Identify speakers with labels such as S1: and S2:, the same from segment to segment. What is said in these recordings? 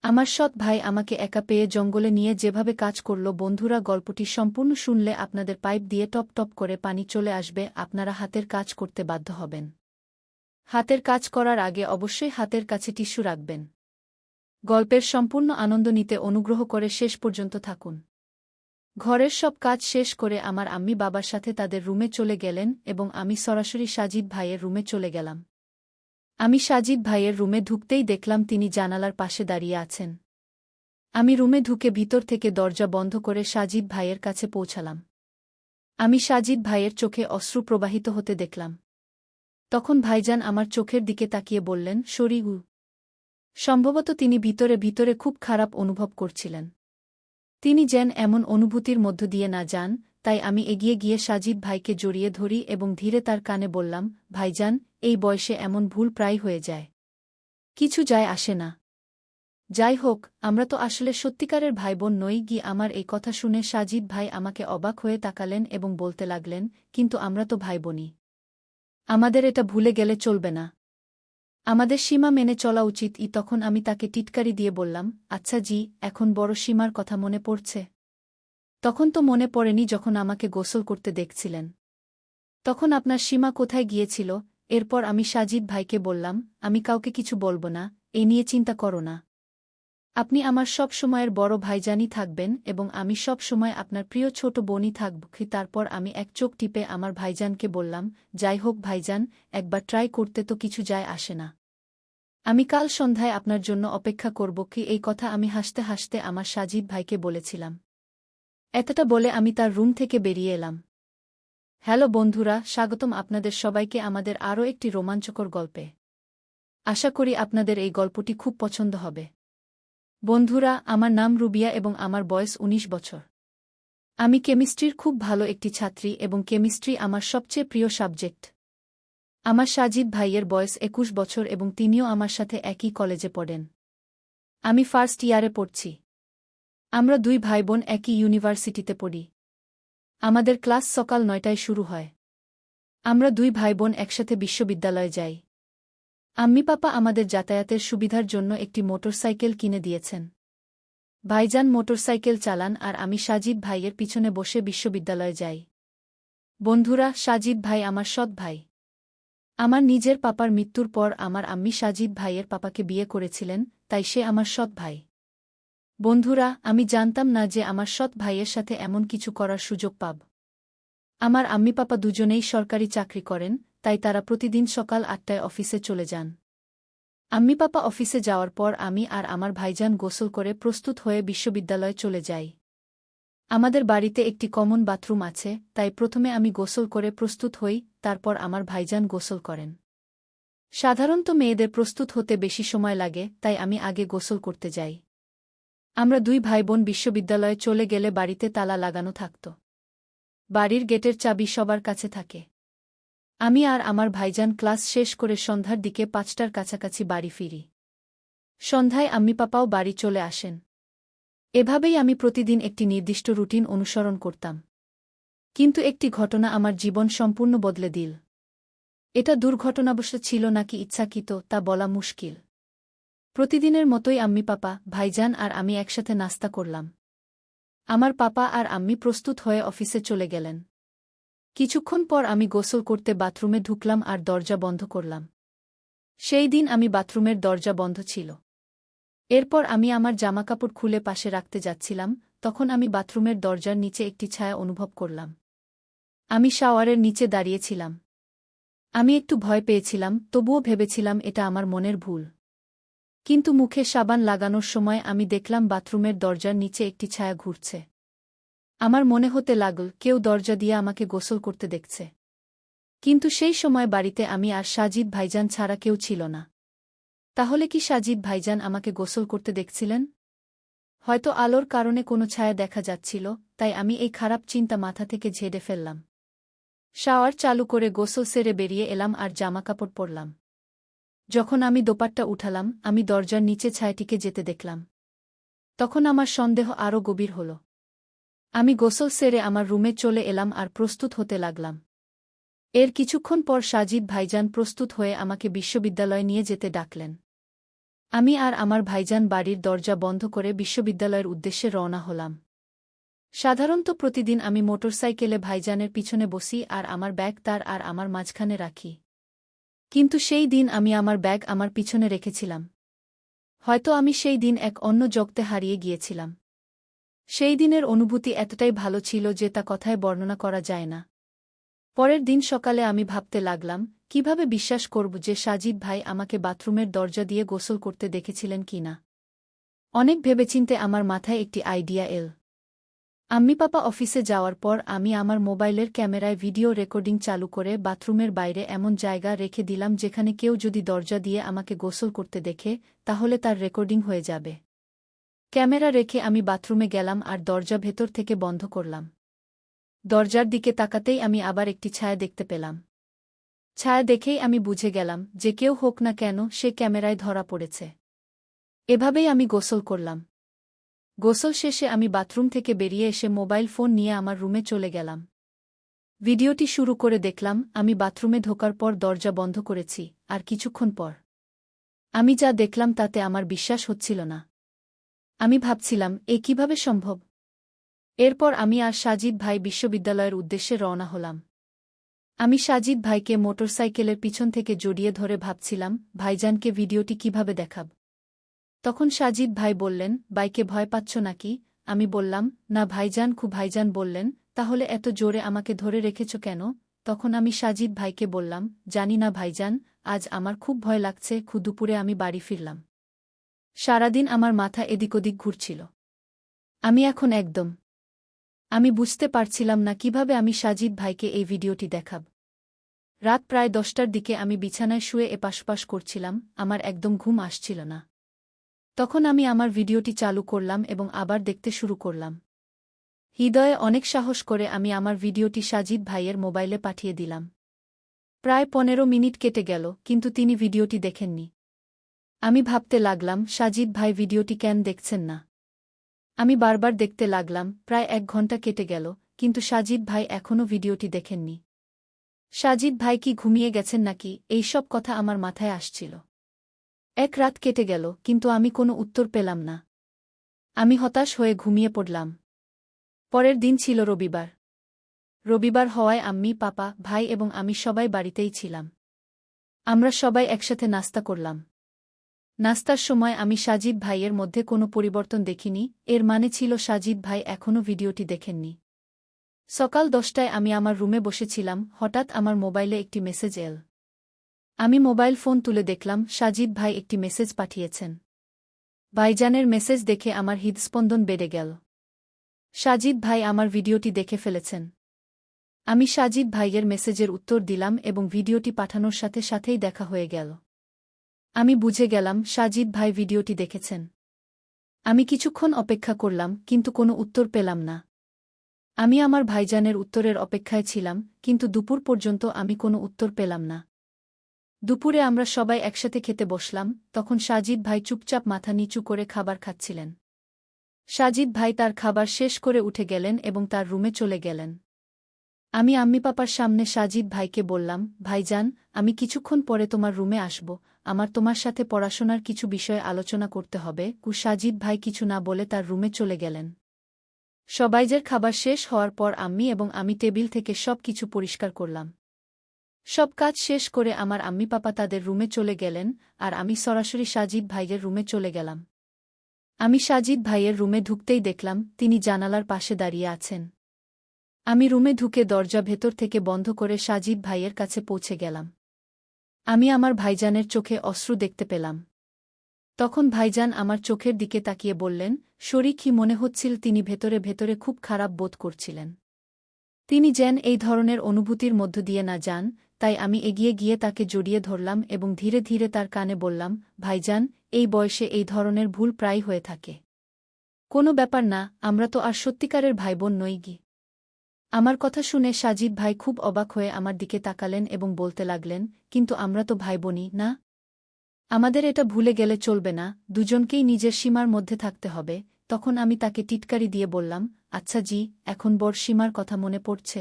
S1: আমার সৎ ভাই আমাকে একা পেয়ে জঙ্গলে নিয়ে যেভাবে কাজ করল। বন্ধুরা, গল্পটি সম্পূর্ণ শুনলে আপনাদের পাইপ দিয়ে টপ টপ করে পানি চলে আসবে। আপনারা হাতের কাজ করতে বাধ্য হবেন। হাতের কাজ করার আগে অবশ্যই হাতের কাছে টিস্যু রাখবেন। গল্পের সম্পূর্ণ আনন্দ নিতে অনুগ্রহ করে শেষ পর্যন্ত থাকুন। ঘরের সব কাজ শেষ করে আমার আম্মি বাবার সাথে তাদের রুমে চলে গেলেন এবং আমি সরাসরি সাজিদ ভাইয়ের রুমে চলে গেলাম। আমি সাজিদ ভাইয়ের রুমে ঢুকতেই দেখলাম তিনি জানালার পাশে দাঁড়িয়ে আছেন। আমি রুমে ঢুকে ভিতর থেকে দরজা বন্ধ করে সাজিদ ভাইয়ের কাছে পৌঁছালাম। আমি সাজিদ ভাইয়ের চোখে অশ্রু প্রবাহিত হতে দেখলাম। তখন ভাইজান আমার চোখের দিকে তাকিয়ে বললেন, শরীগু। সম্ভবত তিনি ভিতরে ভিতরে খুব খারাপ অনুভব করছিলেন। তিনি যেন এমন অনুভূতির মধ্য দিয়ে না যান, তাই আমি এগিয়ে গিয়ে সাজিদ ভাইকে জড়িয়ে ধরি এবং ধীরে তার কানে বললাম, ভাইজান, এই বয়সে এমন ভুল প্রায় হয়ে যায়। কিছু যায় আসে না। যাই হোক, আমরা তো আসলে সত্যিকারের ভাইবোন নই। আমার এই কথা শুনে সাজিদ ভাই আমাকে অবাক হয়ে তাকালেন এবং বলতে লাগলেন, কিন্তু আমরা তো ভাইবোনই। আমাদের এটা ভুলে গেলে চলবে না। আমাদের সীমা মেনে চলা উচিত। তখন আমি তাকে টিটকারি দিয়ে বললাম, আচ্ছা জি, এখন বড় সীমার কথা মনে পড়ছে। তখন তো মনে পড়েনি যখন আমাকে গোসল করতে দেখছিলেন। তখন আপনার সীমা কোথায় গিয়েছিল? এরপর আমি সাজিদ ভাইকে বললাম, আমি কাউকে কিছু বলব না, এ নিয়ে চিন্তা করো না। আপনি আমার সব সময়ের বড় ভাইজানই থাকবেন এবং আমি সব সময় আপনার প্রিয় ছোট বোনই থাকব। তারপর আমি এক চোখ টিপে আমার ভাইজানকে বললাম, যাই হোক ভাইজান, একবার ট্রাই করতে তো কিছু যায় আসে না। আমি কাল সন্ধ্যায় আপনার জন্য অপেক্ষা করব। এই কথা আমি হাসতে হাসতে আমার সাজিদ ভাইকে বলেছিলাম। এতটা বলে আমি তার রুম থেকে বেরিয়ে এলাম। হ্যালো বন্ধুরা, স্বাগতম আপনাদের সবাইকে আমাদের আরও একটি রোমাঞ্চকর গল্পে। আশা করি আপনাদের এই গল্পটি খুব পছন্দ হবে। বন্ধুরা, আমার নাম রুবিয়া এবং আমার বয়স ১৯ বছর। আমি কেমিস্ট্রির খুব ভালো একটি ছাত্রী এবং কেমিস্ট্রি আমার সবচেয়ে প্রিয় সাবজেক্ট। আমার সাজিদ ভাইয়ের বয়স ২১ বছর এবং তিনিও আমার সাথে একই কলেজে পড়েন। আমি ফার্স্ট ইয়ারে পড়ছি। আমরা দুই ভাইবোন একই ইউনিভার্সিটিতে পড়ি। আমাদের ক্লাস সকাল ৯টায় শুরু হয়। আমরা দুই ভাইবোন একসাথে বিশ্ববিদ্যালয়ে যাই। আম্মি পাপা আমাদের যাতায়াতের সুবিধার জন্য একটি মোটরসাইকেল কিনে দিয়েছেন। ভাইজান মোটরসাইকেল চালান আর আমি সাজিদ ভাইয়ের পিছনে বসে বিশ্ববিদ্যালয়ে যাই। বন্ধুরা, সাজিদ ভাই আমার সৎ ভাই। আমার নিজের পাপার মৃত্যুর পর আমার আম্মি সাজিদ ভাইয়ের পাপাকে বিয়ে করেছিলেন, তাই সে আমার সৎ ভাই। বন্ধুরা, আমি জানতাম না যে আমার সৎ ভাইয়ের সাথে এমন কিছু করার সুযোগ পাব। আমার আম্মি পাপা দুজনেই সরকারি চাকরি করেন, তাই তারা প্রতিদিন সকাল ৮টায় অফিসে চলে যান। আম্মি পাপা অফিসে যাওয়ার পর আমি আর আমার ভাইজান গোসল করে প্রস্তুত হয়ে বিশ্ববিদ্যালয়ে চলে যাই। আমাদের বাড়িতে একটি কমন বাথরুম আছে, তাই প্রথমে আমি গোসল করে প্রস্তুত হই, তারপর আমার ভাইজান গোসল করেন। সাধারণত মেয়েদের প্রস্তুত হতে বেশি সময় লাগে, তাই আমি আগে গোসল করতে যাই। আমরা দুই ভাইবোন বিশ্ববিদ্যালয়ে চলে গেলে বাড়িতে তালা লাগানো থাকত। বাড়ির গেটের চাবি সবার কাছে থাকে। আমি আর আমার ভাইজান ক্লাস শেষ করে সন্ধ্যার দিকে ৫টার কাছাকাছি বাড়ি ফিরি। সন্ধ্যায় আম্মি পাপাও বাড়ি চলে আসেন। এভাবেই আমি প্রতিদিন একটি নির্দিষ্ট রুটিন অনুসরণ করতাম। কিন্তু একটি ঘটনা আমার জীবন সম্পূর্ণ বদলে দিল। এটা দুর্ঘটনাবশ ছিল নাকি ইচ্ছাকৃত তা বলা মুশকিল। প্রতিদিনের মতোই আম্মি পাপা, ভাইজান আর আমি একসাথে নাস্তা করলাম। আমার পাপা আর আম্মি প্রস্তুত হয়ে অফিসে চলে গেলেন। কিছুক্ষণ পর আমি গোসল করতে বাথরুমে ঢুকলাম আর দরজা বন্ধ করলাম। সেই দিন আমি বাথরুমের দরজা বন্ধ ছিল। এরপর আমি আমার জামাকাপড় খুলে পাশে রাখতে যাচ্ছিলাম, তখন আমি বাথরুমের দরজার নিচে একটি ছায়া অনুভব করলাম। আমি শাওয়ারের নিচে দাঁড়িয়েছিলাম। আমি একটু ভয় পেয়েছিলাম, তবুও ভেবেছিলাম এটা আমার মনের ভুল। কিন্তু মুখে সাবান লাগানোর সময় আমি দেখলাম বাথরুমের দরজার নিচে একটি ছায়া ঘুরছে। আমার মনে হতে লাগল কেউ দরজা দিয়ে আমাকে গোসল করতে দেখছে। কিন্তু সেই সময় বাড়িতে আমি আর সাজিদ ভাইজান ছাড়া কেউ ছিল না। তাহলে কি সাজিদ ভাইজান আমাকে গোসল করতে দেখছিলেন? হয়তো আলোর কারণে কোনো ছায়া দেখা যাচ্ছিল, তাই আমি এই খারাপ চিন্তা মাথা থেকে ঝেড়ে ফেললাম। শাওয়ার চালু করে গোসল সেরে বেরিয়ে এলাম আর জামাকাপড় পরলাম। যখন আমি দোপাট্টা উঠালাম, আমি দরজার নিচে ছায়াটিকে যেতে দেখলাম। তখন আমার সন্দেহ আরও গভীর হল। আমি গোসল সেরে আমার রুমে চলে এলাম আর প্রস্তুত হতে লাগলাম। এর কিছুক্ষণ পর সাজিদ ভাইজান প্রস্তুত হয়ে আমাকে বিশ্ববিদ্যালয়ে নিয়ে যেতে ডাকলেন। আমি আর আমার ভাইজান বাড়ির দরজা বন্ধ করে বিশ্ববিদ্যালয়ের উদ্দেশ্যে রওনা হলাম। সাধারণত প্রতিদিন আমি মোটরসাইকেলে ভাইজানের পিছনে বসি আর আমার ব্যাগ তার আর আমার মাঝখানে রাখি। কিন্তু সেই দিন আমি আমার ব্যাগ আমার পিছনে রেখেছিলাম। হয়তো আমি সেই দিন এক অন্য জগতে হারিয়ে গিয়েছিলাম। সেই দিনের অনুভূতি এতটাই ভালো ছিল যে তা কথায় বর্ণনা করা যায় না। পরের দিন সকালে আমি ভাবতে লাগলাম, কিভাবে বিশ্বাস করব যে সাজিদ ভাই আমাকে বাথরুমের দরজা দিয়ে গোসল করতে দেখেছিলেন কিনা। অনেক ভেবেচিন্তে আমার মাথায় একটি আইডিয়া এল। আম্মি পাপা অফিসে যাওয়ার পর আমি আমার মোবাইলের ক্যামেরায় ভিডিও রেকর্ডিং চালু করে বাথরুমের বাইরে এমন জায়গা রেখে দিলাম যেখানে কেউ যদি দরজা দিয়ে আমাকে গোসল করতে দেখে তাহলে তার রেকর্ডিং হয়ে যাবে। ক্যামেরা রেখে আমি বাথরুমে গেলাম আর দরজা ভেতর থেকে বন্ধ করলাম। দরজার দিকে তাকাতেই আমি আবার একটি ছায়া দেখতে পেলাম। ছায়া দেখেই আমি বুঝে গেলাম যে কেউ হোক না কেন সে ক্যামেরায় ধরা পড়েছে। এভাবেই আমি গোসল করলাম। গোসল শেষে আমি বাথরুম থেকে বেরিয়ে এসে মোবাইল ফোন নিয়ে আমার রুমে চলে গেলাম। ভিডিওটি শুরু করে দেখলাম আমি বাথরুমে ঢোকার পর দরজা বন্ধ করেছি, আর কিছুক্ষণ পর আমি যা দেখলাম তাতে আমার বিশ্বাস হচ্ছিল না। আমি ভাবছিলাম এ কিভাবে সম্ভব। এরপর আমি আর সাজিদ ভাই বিশ্ববিদ্যালয়ের উদ্দেশ্যে রওনা হলাম। আমি সাজিদ ভাইকে মোটরসাইকেলের পিছন থেকে জড়িয়ে ধরে ভাবছিলাম ভাইজানকে ভিডিওটি কিভাবে দেখাব। তখন সাজিদ ভাই বললেন, বাইকে ভয় পাচ্ছ নাকি? আমি বললাম, না ভাইজান। ভাইজান বললেন, তাহলে এত জোরে আমাকে ধরে রেখেছ কেন? তখন আমি সাজিদ ভাইকে বললাম, জানি না ভাইজান, আজ আমার খুব ভয় লাগছে। দুপুরে আমি বাড়ি ফিরলাম। সারাদিন আমার মাথা এদিক ওদিক ঘুরছিল। আমি এখন একদম আমি বুঝতে পারছিলাম না কিভাবে আমি সাজিদ ভাইকে এই ভিডিওটি দেখাব। রাত প্রায় 10টার দিকে আমি বিছানায় শুয়ে এপাশপাশ করছিলাম, আমার একদম ঘুম আসছিল না। তখন আমি আমার ভিডিওটি চালু করলাম এবং আবার দেখতে শুরু করলাম। হৃদয়ে অনেক সাহস করে আমি আমার ভিডিওটি সাজিদ ভাইয়ের মোবাইলে পাঠিয়ে দিলাম। প্রায় 15 মিনিট কেটে গেল, কিন্তু তিনি ভিডিওটি দেখেননি। আমি ভাবতে লাগলাম সাজিদ ভাই ভিডিওটি কেন দেখছেন না। আমি বারবার দেখতে লাগলাম, প্রায় 1 ঘন্টা কেটে গেল, কিন্তু সাজিদ ভাই এখনও ভিডিওটি দেখেননি। সাজিদ ভাই কি ঘুমিয়ে গেছেন নাকি, এই সব কথা আমার মাথায় আসছিল। এক রাত কেটে গেল, কিন্তু আমি কোনো উত্তর পেলাম না। আমি হতাশ হয়ে ঘুমিয়ে পড়লাম। পরের দিন ছিল রবিবার। রবিবার হওয়ায় আম্মি, পাপা, ভাই এবং আমি সবাই বাড়িতেই ছিলাম। আমরা সবাই একসাথে নাস্তা করলাম। নাস্তার সময় আমি সাজিদ ভাইয়ের মধ্যে কোনো পরিবর্তন দেখিনি, এর মানে ছিল সাজিদ ভাই এখনও ভিডিওটি দেখেননি। সকাল 10টায় আমি আমার রুমে বসেছিলাম, হঠাৎ আমার মোবাইলে একটি মেসেজ এল। আমি মোবাইল ফোন তুলে দেখলাম সাজিদ ভাই একটি মেসেজ পাঠিয়েছেন। ভাইজানের মেসেজ দেখে আমার হৃদস্পন্দন বেড়ে গেল। সাজিদ ভাই আমার ভিডিওটি দেখে ফেলেছেন। আমি সাজিদ ভাইয়ের মেসেজের উত্তর দিলাম এবং ভিডিওটি পাঠানোর সাথে সাথেই দেখা হয়ে গেল। আমি বুঝে গেলাম সাজিদ ভাই ভিডিওটি দেখেছেন। আমি কিছুক্ষণ অপেক্ষা করলাম, কিন্তু কোনো উত্তর পেলাম না। আমি আমার ভাইজানের উত্তরের অপেক্ষায় ছিলাম, কিন্তু দুপুর পর্যন্ত আমি কোনো উত্তর পেলাম না। দুপুরে আমরা সবাই একসাথে খেতে বসলাম, তখন সাজিদ ভাই চুপচাপ মাথা নিচু করে খাবার খাচ্ছিলেন। সাজিদ ভাই তার খাবার শেষ করে উঠে গেলেন এবং তার রুমে চলে গেলেন। আমি আম্মি পাপার সামনে সাজিদ ভাইকে বললাম, ভাইজান, আমি কিছুক্ষণ পরে তোমার রুমে আসব, আমার তোমার সাথে পড়াশোনার কিছু বিষয়ে আলোচনা করতে হবে। সাজিদ ভাই কিছু না বলে তার রুমে চলে গেলেন। সবাইজের খাবার শেষ হওয়ার পর আম্মি এবং আমি টেবিল থেকে সব কিছু পরিষ্কার করলাম। সব কাজ শেষ করে আমার আম্মি পাপা তাদের রুমে চলে গেলেন, আর আমি সরাসরি সাজিদ ভাইয়ের রুমে চলে গেলাম। আমি সাজিদ ভাইয়ের রুমে ঢুকতেই দেখলাম তিনি জানালার পাশে দাঁড়িয়ে আছেন। আমি রুমে ঢুকে দরজা ভেতর থেকে বন্ধ করে সাজিদ ভাইয়ের কাছে পৌঁছে গেলাম। আমি আমার ভাইজানের চোখে অশ্রু দেখতে পেলাম। তখন ভাইজান আমার চোখের দিকে তাকিয়ে বললেন, শরীর কি মনে হচ্ছিল তিনি ভেতরে ভেতরে খুব খারাপ বোধ করছিলেন। তিনি যেন এই ধরনের অনুভূতির মধ্য দিয়ে না যান, তাই আমি এগিয়ে গিয়ে তাকে জড়িয়ে ধরলাম এবং ধীরে ধীরে তার কানে বললাম, ভাইজান, এই বয়সে এই ধরনের ভুল প্রায় হয়ে থাকে। কোনো ব্যাপার না, আমরা তো আর সত্যিকারের ভাইবোন নই গি। আমার কথা শুনে সাজিদ ভাই খুব অবাক হয়ে আমার দিকে তাকালেন এবং বলতে লাগলেন, কিন্তু আমরা তো ভাইবোনই না। আমাদের এটা ভুলে গেলে চলবে না, দুজনকেই নিজের সীমার মধ্যে থাকতে হবে। তখন আমি তাকে টিটকারি দিয়ে বললাম, আচ্ছা জি, এখন বড় সীমার কথা মনে পড়ছে।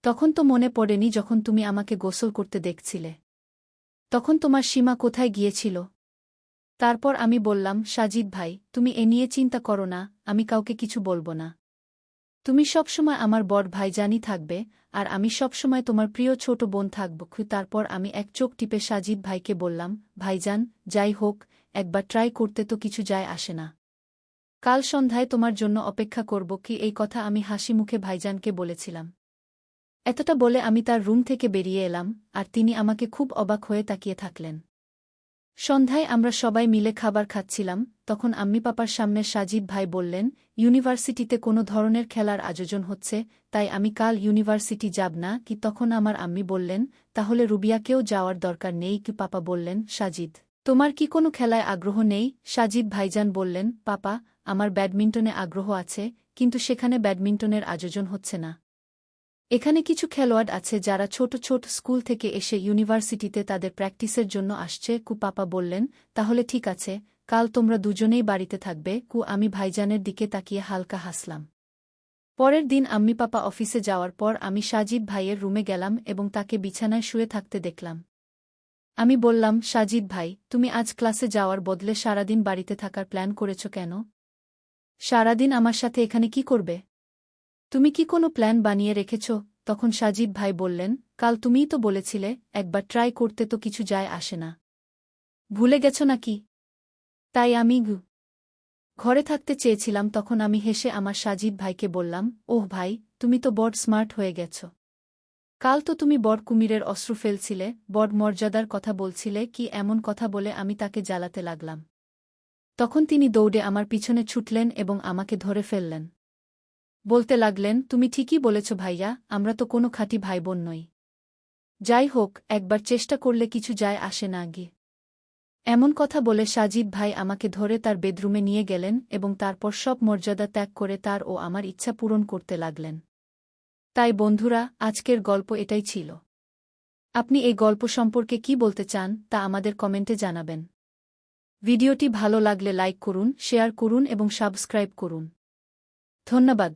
S1: তখন তো মনে পড়েনি যখন তুমি আমাকে গোসল করতে দেখছিলে। তখন তোমার সীমা কোথায় গিয়েছিল? তারপর আমি বললাম, সাজিদ ভাই, তুমি এ নিয়ে চিন্তা করো না, আমি কাউকে কিছু বলবো না। তুমি সবসময় আমার বড় ভাইজানই থাকবে, আর আমি সবসময় তোমার প্রিয় ছোট বোন থাকব। তারপর আমি এক চোখ টিপে সাজিদ ভাইকে বললাম, ভাইজান, যাই হোক, একবার ট্রাই করতে তো কিছু যায় আসে না। কাল সন্ধ্যায় তোমার জন্য অপেক্ষা করব। এই কথা আমি হাসি মুখে ভাইজানকে বলেছিলাম। এতটা বলে আমি তার রুম থেকে বেরিয়ে এলাম, আর তিনি আমাকে খুব অবাক হয়ে তাকিয়ে থাকলেন। সন্ধ্যায় আমরা সবাই মিলে খাবার খাচ্ছিলাম, তখন আম্মি পাপার সামনে সাজিদ ভাই বললেন, ইউনিভার্সিটিতে কোনো ধরনের খেলার আয়োজন হচ্ছে, তাই আমি কাল ইউনিভার্সিটি যাব না। তখন আমার আম্মি বললেন, তাহলে রুবিয়াকেও যাওয়ার দরকার নেই। পাপা বললেন, সাজিদ, তোমার কি কোনো খেলায় আগ্রহ নেই? সাজিদ ভাইজান বললেন, পাপা, আমার ব্যাডমিন্টনে আগ্রহ আছে, কিন্তু সেখানে ব্যাডমিন্টনের আয়োজন হচ্ছে না। এখানে কিছু খেলোয়াড় আছে যারা ছোট ছোট স্কুল থেকে এসে ইউনিভার্সিটিতে তাদের প্র্যাকটিসের জন্য আসছে। পাপা বললেন, তাহলে ঠিক আছে, কাল তোমরা দুজনেই বাড়িতে থাকবে। আমি ভাইজানের দিকে তাকিয়ে হালকা হাসলাম। পরের দিন আম্মি পাপা অফিসে যাওয়ার পর আমি সাজিদ ভাইয়ের রুমে গেলাম এবং তাকে বিছানায় শুয়ে থাকতে দেখলাম। আমি বললাম, সাজিদ ভাই, তুমি আজ ক্লাসে যাওয়ার বদলে সারাদিন বাড়িতে থাকার প্ল্যান করেছ কেন? সারাদিন আমার সাথে এখানে কি করবে? তুমি কি কোনো প্ল্যান বানিয়ে রেখেছ? তখন সাজিদ ভাই বললেন, কাল তুমিই তো বলেছিলে, একবার ট্রাই করতে তো কিছু যায় আসে না। ভুলে গেছ নাকি? তাই আমি ঘরে থাকতে চেয়েছিলাম। তখন আমি হেসে আমার সাজিদ ভাইকে বললাম, ওহ ভাই, তুমি তো বড় স্মার্ট হয়ে গেছ। কাল তো তুমি বড় কুমিরের অস্ত্র ফেলছিলে, বড় মর্যাদার কথা বলছিলে। এমন কথা বলে আমি তাকে জ্বালাতে লাগলাম। তখন তিনি দৌড়ে আমার পিছনে ছুটলেন এবং আমাকে ধরে ফেললেন। বলতে লাগলেন, তুমি ঠিকই বলেছ ভাইয়া, আমরা তো কোনো খাঁটি ভাইবোন নই। যাই হোক, একবার চেষ্টা করলে কিছু যায় আসে না আগে। এমন কথা বলে সাজিদ ভাই আমাকে ধরে তার বেডরুমে নিয়ে গেলেন এবং তারপর সব মর্যাদা ত্যাগ করে তার ও আমার ইচ্ছা পূরণ করতে লাগলেন। তাই বন্ধুরা, আজকের গল্প এটাই ছিল। আপনি এই গল্প সম্পর্কে কি বলতে চান তা আমাদের কমেন্টে জানাবেন। ভিডিওটি ভালো লাগলে লাইক করুন, শেয়ার করুন এবং সাবস্ক্রাইব করুন। ধন্যবাদ।